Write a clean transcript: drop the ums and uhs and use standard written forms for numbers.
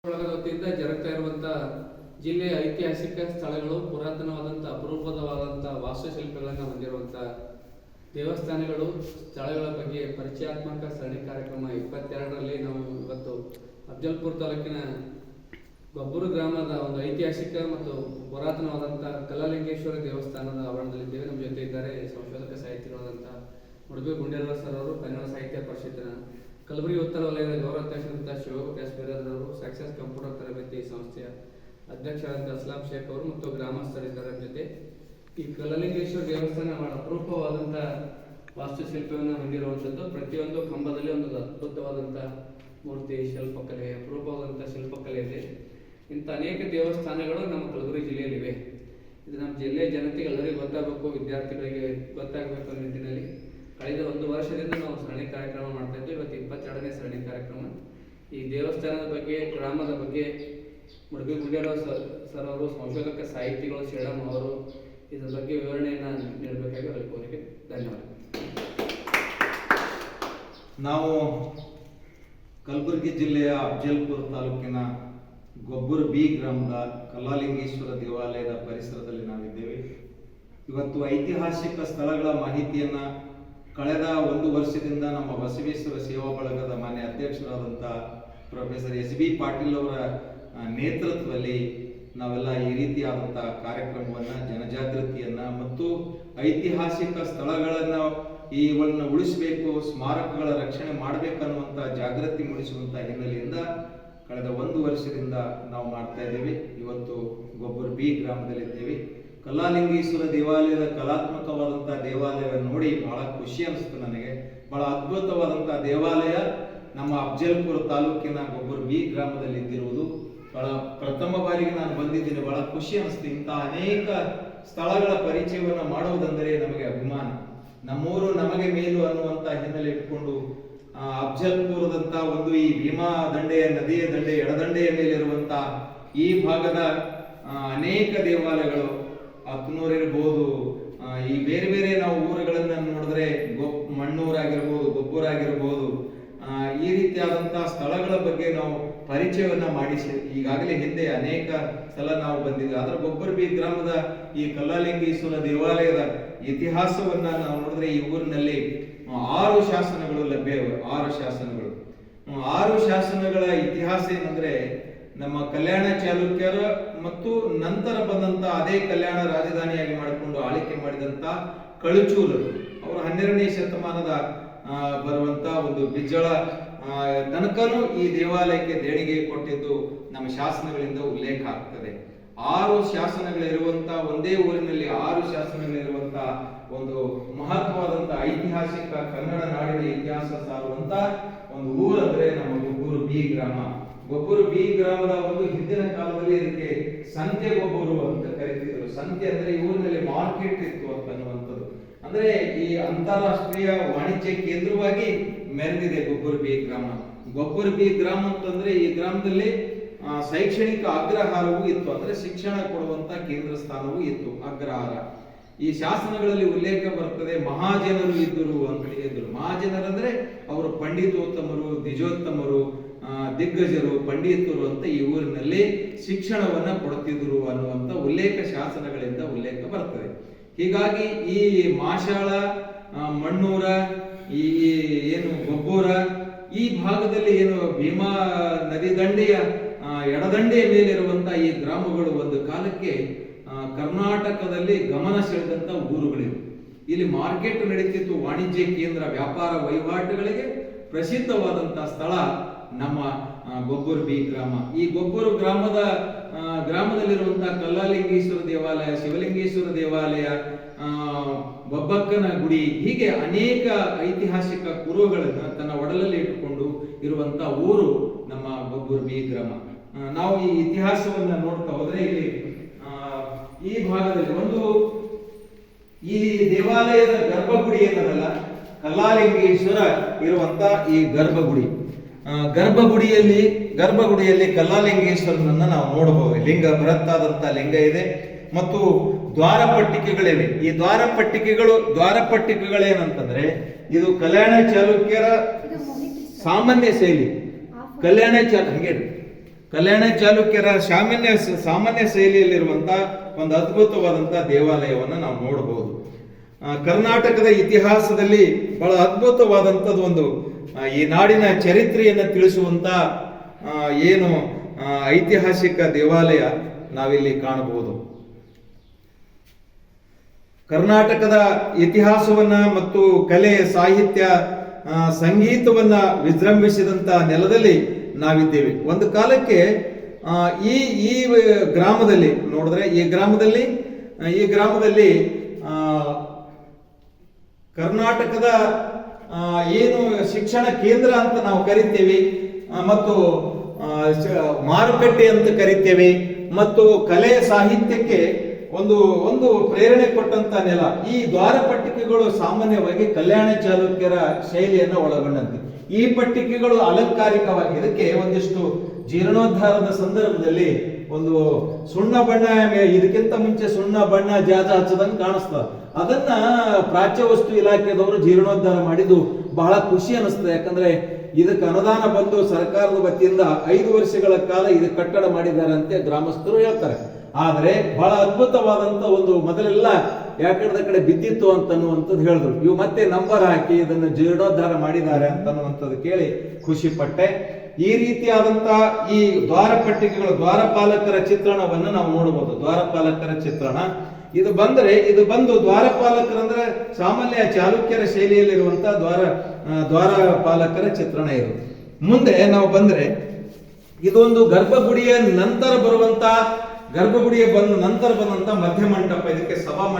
ವತಿಯಿಂದ ಜರುಗ್ತಾ ಇರುವಂತಹ ಜಿಲ್ಲೆಯ ಐತಿಹಾಸಿಕ ಸ್ಥಳಗಳು, ಪುರಾತನವಾದಂತಹ ಅಪರೂಪವಾದಂತಹ ವಾಸ್ತುಶಿಲ್ಪಗಳನ್ನು ಹೊಂದಿರುವಂತಹ ದೇವಸ್ಥಾನಗಳು, ಸ್ಥಳಗಳ ಬಗ್ಗೆ ಪರಿಚಯಾತ್ಮಕ ಸರಣಿ ಕಾರ್ಯಕ್ರಮ 22ರಲ್ಲಿ ನಾವು ಇವತ್ತು ಅಫಜಲ್ಪುರ ತಾಲೂಕಿನ ಗೊಬ್ಬೂರು ಗ್ರಾಮದ ಒಂದು ಐತಿಹಾಸಿಕ ಮತ್ತು ಪುರಾತನವಾದಂತಹ ಕಲಾಲಿಂಗೇಶ್ವರ ದೇವಸ್ಥಾನದ ಆವರಣದಲ್ಲಿದ್ದೇವೆ. ನಮ್ಮ ಜೊತೆ ಇದ್ದಾರೆ ಸಂಶೋಧಕ ಸಾಹಿತಿಗಳಾದಂತಹ ಮುಡುಬಿ ಗುಂಡೇರವ ಸರ್ ಅವರು, ಕನ್ನಡ ಸಾಹಿತ್ಯ ಪರಿಷತ್ತಿನ ಕಲಬುರಗಿ ಉತ್ತರ ವಲಯದ ಗೌರವಾಧ್ಯಕ್ಷರಾದಂತಹ ಶಿವಪ್ರಕಾಶ್ ಬೇರದವರು, ಸಕ್ಸಸ್ ಕಂಪ್ಯೂಟರ್ ತರಬೇತಿ ಸಂಸ್ಥೆಯ ಅಧ್ಯಕ್ಷರಾದಂತಹ ಅಸ್ಲಾಂ ಶೇಖ್ ಅವರು ಮತ್ತು ಗ್ರಾಮಸ್ಥರಿದ್ದರ ಜೊತೆ ಈ ಕಲಾಲಿಂಗೇಶ್ವರ ದೇವಸ್ಥಾನ ಬಹಳ ಅಪರೂಪವಾದಂತಹ ವಾಸ್ತುಶಿಲ್ಪವನ್ನು ಹೊಂದಿರುವಂಥದ್ದು. ಪ್ರತಿಯೊಂದು ಕಂಬದಲ್ಲಿ ಒಂದು ಅದ್ಭುತವಾದಂತಹ ಮೂರ್ತಿ, ಶಿಲ್ಪಕಲೆ, ಅಪರೂಪವಾದಂತಹ ಶಿಲ್ಪಕಲೆ ಇದೆ. ಇಂಥ ಅನೇಕ ದೇವಸ್ಥಾನಗಳು ನಮ್ಮ ಕಲಬುರಗಿ ಜಿಲ್ಲೆಯಲ್ಲಿವೆ. ಇದು ನಮ್ಮ ಜಿಲ್ಲೆಯ ಜನತೆಗೆ ಎಲ್ಲರಿಗೂ ಗೊತ್ತಾಗಬೇಕು, ವಿದ್ಯಾರ್ಥಿಗಳಿಗೆ ಗೊತ್ತಾಗಬೇಕು ಅನ್ನೋ ನಿಟ್ಟಿನಲ್ಲಿ ಕಳೆದ 1 ವರ್ಷದಿಂದ ನಾವು ಸರಣಿ ಕಾರ್ಯಕ್ರಮ ಮಾಡ್ತಾ ಇದ್ವಿ. ಇವತ್ತು 22ನೇ ಸರಣಿ ಕಾರ್ಯಕ್ರಮ. ಈ ದೇವಸ್ಥಾನದ ಬಗ್ಗೆ, ಗ್ರಾಮದ ಬಗ್ಗೆ ಮುಡುಬಿ ಗುಂಡೇರವ ಸರ್ ಅವರು, ಸಂಶೋಧಕ ಸಾಹಿತಿಗಳು ಶೇಡಮ್ ಅವರು ಇದರ ಬಗ್ಗೆ ವಿವರಣೆಯನ್ನು ನೀಡಬೇಕಾಗಿ ಅವರಿಗೆ ಧನ್ಯವಾದ. ನಾವು ಕಲಬುರಗಿ ಜಿಲ್ಲೆಯ ಅಫಜಲ್ಪುರ ತಾಲೂಕಿನ ಗೊಬ್ಬೂರು ಬಿ ಗ್ರಾಮದ ಕಲಾಲಿಂಗೇಶ್ವರ ದೇವಾಲಯದ ಪರಿಸರದಲ್ಲಿ ನಾವಿದ್ದೇವೆ. ಇವತ್ತು ಐತಿಹಾಸಿಕ ಸ್ಥಳಗಳ ಮಾಹಿತಿಯನ್ನ ಕಳೆದ 1 ವರ್ಷದಿಂದ ನಮ್ಮ ಬಸವೇಶ್ವರ ಸೇವಾ ಬಳಗದ ಮಾನ್ಯ ಅಧ್ಯಕ್ಷರಾದಂಥ ಪ್ರೊಫೆಸರ್ ಎಸ್.ಬಿ. ಪಾಟೀಲ್ ಅವರ ನೇತೃತ್ವದಲ್ಲಿ ನಾವೆಲ್ಲ ಈ ರೀತಿಯಾದಂತಹ ಕಾರ್ಯಕ್ರಮವನ್ನ, ಜನಜಾಗೃತಿಯನ್ನ ಮತ್ತು ಐತಿಹಾಸಿಕ ಸ್ಥಳಗಳನ್ನು ಇವನ್ನು ಉಳಿಸಬೇಕು, ಸ್ಮಾರಕಗಳ ರಕ್ಷಣೆ ಮಾಡಬೇಕನ್ನುವಂಥ ಜಾಗೃತಿ ಮೂಡಿಸುವಂತ ಹಿನ್ನೆಲೆಯಿಂದ ಕಳೆದ 1 ವರ್ಷದಿಂದ ನಾವು ಮಾಡ್ತಾ ಇದ್ದೇವೆ. ಇವತ್ತು ಗೊಬ್ಬೂರು ಬಿ ಗ್ರಾಮದಲ್ಲಿದ್ದೇವೆ. ಕಲಾಲಿಂಗೇಶ್ವರ ದೇವಾಲಯದ ಕಲಾತ್ಮಕವಾದಂತಹ ದೇವಾಲಯವನ್ನು ನೋಡಿ ಬಹಳ ಖುಷಿ ಅನಿಸ್ತು ನನಗೆ. ಬಹಳ ಅದ್ಭುತವಾದಂತಹ ದೇವಾಲಯ ನಮ್ಮ ಅಫಜಲ್ಪುರ ತಾಲೂಕಿನ ಗೊಬ್ಬೂರು ಬಿ ಗ್ರಾಮದಲ್ಲಿ ಇದ್ದಿರುವುದು ಬಹಳ ಪ್ರಥಮ ಬಾರಿಗೆ ನಾನು ಬಂದಿದ್ದೇನೆ. ಬಹಳ ಖುಷಿ ಅನಿಸ್ತು. ಇಂತಹ ಅನೇಕ ಸ್ಥಳಗಳ ಪರಿಚಯವನ್ನು ಮಾಡುವುದೆಂದರೆ ನಮಗೆ ಅಭಿಮಾನ. ನಮ್ಮೂರು ನಮಗೆ ಮೇಲು ಅನ್ನುವಂತ ಹಿನ್ನೆಲೆ ಇಟ್ಕೊಂಡು ಅಫಜಲ್ಪುರದಂತ ಒಂದು ಈ ಭೀಮಾ ದಂಡೆಯ ನದಿಯ ದಂಡೆ ಎಡದಂಡೆಯ ಮೇಲೆ ಇರುವಂತಹ ಈ ಭಾಗದ ಅನೇಕ ದೇವಾಲಯಗಳು, ಹತ್ನೂರು ಇರ್ಬೋದು, ಈ ಬೇರೆ ಬೇರೆ ನಾವು ಊರುಗಳನ್ನ ನೋಡಿದ್ರೆ ಮಣ್ಣೂರಾಗಿರ್ಬೋದು, ಗೊಬ್ಬೂರಾಗಿರ್ಬೋದು, ಈ ರೀತಿಯಾದಂತಹ ಸ್ಥಳಗಳ ಬಗ್ಗೆ ನಾವು ಪರಿಚಯವನ್ನ ಮಾಡಿಸಿ ಈಗಾಗಲೇ ಹಿಂದೆ ಅನೇಕ ಸಲ ನಾವು ಬಂದಿದ್ವಿ. ಆದ್ರೆ ಗೊಬ್ಬೂರು ಬಿ ಗ್ರಾಮದ ಈ ಕಲಾಲಿಂಗೇಶ್ವರ ದೇವಾಲಯದ ಇತಿಹಾಸವನ್ನ ನಾವು ನೋಡಿದ್ರೆ ಈ ಊರಿನಲ್ಲಿ 6 ಶಾಸನಗಳು ಲಭ್ಯವಿವೆ. 6 ಶಾಸನಗಳ ಇತಿಹಾಸ ಏನಂದ್ರೆ, ನಮ್ಮ ಕಲ್ಯಾಣ ಚಾಲುಕ್ಯರ ಮತ್ತು ನಂತರ ಬಂದಂತ ಅದೇ ಕಲ್ಯಾಣ ರಾಜಧಾನಿಯಾಗಿ ಮಾಡಿಕೊಂಡು ಆಳ್ವಿಕೆ ಮಾಡಿದಂತ ಕಳಚೂಲರು ಅವರು 12ನೇ ಶತಮಾನದ ಬರುವಂತ ಒಂದು ಬಿಜ್ಜಳ ತನಕನೂ ಈ ದೇವಾಲಯಕ್ಕೆ ದೇಣಿಗೆ ಕೊಟ್ಟಿದ್ದು ನಮ್ಮ ಶಾಸನಗಳಿಂದ ಉಲ್ಲೇಖ ಆಗ್ತದೆ. 6 ಶಾಸನಗಳಿರುವಂತ ಒಂದೇ ಊರಿನಲ್ಲಿ 6 ಶಾಸನಗಳಿರುವಂತ ಒಂದು ಮಹತ್ವವಾದಂತಹ ಐತಿಹಾಸಿಕ ಕನ್ನಡ ನಾಡಿನ ಇತಿಹಾಸ ಸಾರುವಂತ ಒಂದು ಊರಂದ್ರೆ ನಮ್ಮ ಗೊಬ್ಬೂರು ಬಿ ಗ್ರಾಮ. ಗೊಬ್ಬೂರು ಬಿ ಗ್ರಾಮದ ಒಂದು ಹಿಂದಿನ ಕಾಲದಲ್ಲಿ ಇದಕ್ಕೆ ಸಂತೆ ಗೊಬ್ಬೂರು ಅಂತ ಕರೀತಿದ್ರು. ಸಂತೆ ಅಂದ್ರೆ ಈ ಊರಿನಲ್ಲಿ ಮಾರ್ಕೆಟ್ ಇತ್ತು ಅನ್ನುವಂಥದ್ದು. ಅಂದ್ರೆ ಈ ಅಂತಾರಾಷ್ಟ್ರೀಯ ವಾಣಿಜ್ಯ ಕೇಂದ್ರವಾಗಿ ಮೆರೆದಿದೆ ಗೊಬ್ಬೂರು ಬಿ ಗ್ರಾಮ. ಗೊಬ್ಬೂರು ಬಿ ಗ್ರಾಮ ಅಂತಂದ್ರೆ ಈ ಗ್ರಾಮದಲ್ಲಿ ಶೈಕ್ಷಣಿಕ ಅಗ್ರಹಾರವೂ ಇತ್ತು. ಅಂದ್ರೆ ಶಿಕ್ಷಣ ಕೊಡುವಂತ ಕೇಂದ್ರ ಸ್ಥಾನವೂ ಇತ್ತು, ಅಗ್ರಹಾರ. ಈ ಶಾಸನಗಳಲ್ಲಿ ಉಲ್ಲೇಖ ಬರ್ತದೆ, ಮಹಾಜನರು ಇದ್ದರು ಅಂತ ಹೇಳಿದ್ರು. ಮಹಾಜನರಂದ್ರೆ ಅವರು ಪಂಡಿತೋತ್ತಮರು, ದ್ವಿಜೋತ್ತಮರು, ದಿಗ್ಗಜರು, ಪಂಡಿತರು ಅಂತ ಈ ಊರಿನಲ್ಲಿ ಶಿಕ್ಷಣವನ್ನ ಕೊಡುತ್ತಿದ್ರು ಅನ್ನುವಂತ ಉಲ್ಲೇಖ ಶಾಸನಗಳಿಂದ ಉಲ್ಲೇಖ ಬರ್ತದೆ. ಹೀಗಾಗಿ ಈ ಮಾಶಾಳ, ಮಣ್ಣೂರ, ಈ ಏನು ಗೊಬ್ಬೂರ ಈ ಭಾಗದಲ್ಲಿ ಏನು ಭೀಮಾ ನದಿ ದಂಡೆಯ ಎಡದಂಡೆಯ ಮೇಲಿರುವಂತಹ ಈ ಗ್ರಾಮಗಳು ಒಂದು ಕಾಲಕ್ಕೆ ಕರ್ನಾಟಕದಲ್ಲಿ ಗಮನ ಸೆಳೆದಂತ ಊರುಗಳಿವೆ. ಇಲ್ಲಿ ಮಾರ್ಕೆಟ್ ನಡೀತಿತ್ತು, ವಾಣಿಜ್ಯ ಕೇಂದ್ರ, ವ್ಯಾಪಾರ ವಹಿವಾಟುಗಳಿಗೆ ಪ್ರಸಿದ್ಧವಾದಂತಹ ಸ್ಥಳ ನಮ್ಮ ಗೊಬ್ಬೂರು ಬಿ ಗ್ರಾಮ. ಈ ಗೊಬ್ಬೂರು ಗ್ರಾಮದಲ್ಲಿರುವಂತಹ ಕಲಾಲಿಂಗೇಶ್ವರ ದೇವಾಲಯ, ಶಿವಲಿಂಗೇಶ್ವರ ದೇವಾಲಯ, ಬಬ್ಬಕ್ಕನ ಗುಡಿ, ಹೀಗೆ ಅನೇಕ ಐತಿಹಾಸಿಕ ಕುರುಹುಗಳನ್ನು ತನ್ನ ಒಡಲಲ್ಲಿ ಇಟ್ಟುಕೊಂಡು ಇರುವಂತಹ ಊರು ನಮ್ಮ ಗೊಬ್ಬೂರು ಬಿ ಗ್ರಾಮ. ನಾವು ಈ ಇತಿಹಾಸವನ್ನ ನೋಡ್ತಾ ಹೋದ್ರೆ ಇಲ್ಲಿ ಈ ಭಾಗದಲ್ಲಿ ಒಂದು ಈ ದೇವಾಲಯದ ಗರ್ಭಗುಡಿ ಏನದಲ್ಲ, ಕಲಾಲಿಂಗೇಶ್ವರ ಇರುವಂತ ಈ ಗರ್ಭಗುಡಿಯಲ್ಲಿ ಕಲಾಲಿಂಗೇಶ್ವರನನ್ನ ನಾವು ನೋಡಬಹುದು. ಲಿಂಗ, ಬೃಹತ್ತಾದಂತ ಲಿಂಗ ಇದೆ ಮತ್ತು ದ್ವಾರಪಟ್ಟಿಕೆಗಳಿವೆ. ಈ ದ್ವಾರಪಟ್ಟಿಕೆಗಳೇನಂತಂದ್ರೆ ಇದು ಕಲ್ಯಾಣ ಚಾಲುಕ್ಯರ ಸಾಮಾನ್ಯ ಶೈಲಿ. ಕಲ್ಯಾಣ ಚಾಲುಕ್ಯರ ಸಾಮಾನ್ಯ ಶೈಲಿಯಲ್ಲಿರುವಂತಹ ಒಂದು ಅದ್ಭುತವಾದಂತಹ ದೇವಾಲಯವನ್ನು ನಾವು ನೋಡಬಹುದು. ಕರ್ನಾಟಕದ ಇತಿಹಾಸದಲ್ಲಿ ಬಹಳ ಅದ್ಭುತವಾದಂಥದ್ದು ಒಂದು ಈ ನಾಡಿನ ಚರಿತ್ರೆಯನ್ನು ತಿಳಿಸುವಂತ ಏನು ಐತಿಹಾಸಿಕ ದೇವಾಲಯ ನಾವಿಲ್ಲಿ ಕಾಣಬಹುದು. ಕರ್ನಾಟಕದ ಇತಿಹಾಸವನ್ನ ಮತ್ತು ಕಲೆ, ಸಾಹಿತ್ಯ, ಸಂಗೀತವನ್ನ ವಿಜೃಂಭಿಸಿದಂತ ನೆಲದಲ್ಲಿ ನಾವಿದ್ದೇವೆ. ಒಂದು ಕಾಲಕ್ಕೆ ಈ ಈ ಗ್ರಾಮದಲ್ಲಿ ನೋಡಿದ್ರೆ ಈ ಗ್ರಾಮದಲ್ಲಿ ಕರ್ನಾಟಕದ ಏನು ಶಿಕ್ಷಣ ಕೇಂದ್ರ ಅಂತ ನಾವು ಕರಿತೇವೆ ಮತ್ತು ಮಾರುಕಟ್ಟೆ ಅಂತ ಕರಿತೇವೆ ಮತ್ತು ಕಲೆ ಸಾಹಿತ್ಯಕ್ಕೆ ಒಂದು ಪ್ರೇರಣೆ ಕೊಟ್ಟಂತ ನೆಲ. ಈ ದ್ವಾರಪಟ್ಟಿಕೆಗಳು ಸಾಮಾನ್ಯವಾಗಿ ಕಲ್ಯಾಣ ಚಾಲುಕ್ಯರ ಶೈಲಿಯನ್ನು ಒಳಗೊಂಡಂತೆ. ಈ ಪಟ್ಟಿಕೆಗಳು ಅಲಂಕಾರಿಕವಾಗಿ, ಇದಕ್ಕೆ ಒಂದಿಷ್ಟು ಜೀರ್ಣೋದ್ಧಾರದ ಸಂದರ್ಭದಲ್ಲಿ ಒಂದು ಸುಣ್ಣ ಬಣ್ಣ, ಇದಕ್ಕಿಂತ ಮುಂಚೆ ಸುಣ್ಣ ಬಣ್ಣ ಜಾಜ ಹಚ್ಚದಂಗೆ ಕಾಣಿಸ್ತದೆ. ಅದನ್ನ ಪ್ರಾಚ್ಯ ವಸ್ತು ಇಲಾಖೆದವರು ಜೀರ್ಣೋದ್ಧಾರ ಮಾಡಿದ್ದು ಬಹಳ ಖುಷಿ ಅನಿಸ್ತದೆ. ಯಾಕಂದ್ರೆ ಇದಕ್ಕೆ ಅನುದಾನ ಬಂದು ಸರ್ಕಾರದ ವತಿಯಿಂದ 5 ವರ್ಷಗಳ ಕಾಲ ಇದು ಕಟ್ಟಡ ಮಾಡಿದ್ದಾರೆ ಅಂತ ಗ್ರಾಮಸ್ಥರು ಹೇಳ್ತಾರೆ. ಆದ್ರೆ ಬಹಳ ಅದ್ಭುತವಾದಂತ ಒಂದು, ಮೊದಲೆಲ್ಲ ಯಾಕಡೆ ಕಡೆ ಬಿದ್ದಿತ್ತು ಅಂತನ್ನುವಂಥದ್ದು ಹೇಳಿದ್ರು. ಇವು ಮತ್ತೆ ನಂಬರ್ ಹಾಕಿ ಇದನ್ನು ಜೀರ್ಣೋದ್ಧಾರ ಮಾಡಿದ್ದಾರೆ ಅಂತನ್ನುವಂಥದ್ದು ಕೇಳಿ ಖುಷಿ ಪಟ್ಟೆ. ಈ ರೀತಿಯಾದಂತಹ ಈ ದ್ವಾರಪಟ್ಟಿಕೆಗಳು, ದ್ವಾರಪಾಲಕರ ಚಿತ್ರಣವನ್ನು ನಾವು ನೋಡಬಹುದು. ದ್ವಾರಪಾಲಕರ ಚಿತ್ರಣ ಇದು ಬಂದು ದ್ವಾರಪಾಲಕರಂದ್ರೆ ಸಾಮಾನ್ಯ ಚಾಲುಕ್ಯರ ಶೈಲಿಯಲ್ಲಿರುವಂತಹ ದ್ವಾರಪಾಲಕರ ಚಿತ್ರಣ ಇದು. ಮುಂದೆ ನಾವು ಬಂದ್ರೆ ಇದೊಂದು ಗರ್ಭಗುಡಿಯ ನಂತರ ಬಂದಂತ ಮಧ್ಯ ಮಂಟಪ. ಇದಕ್ಕೆ ಸಭಾ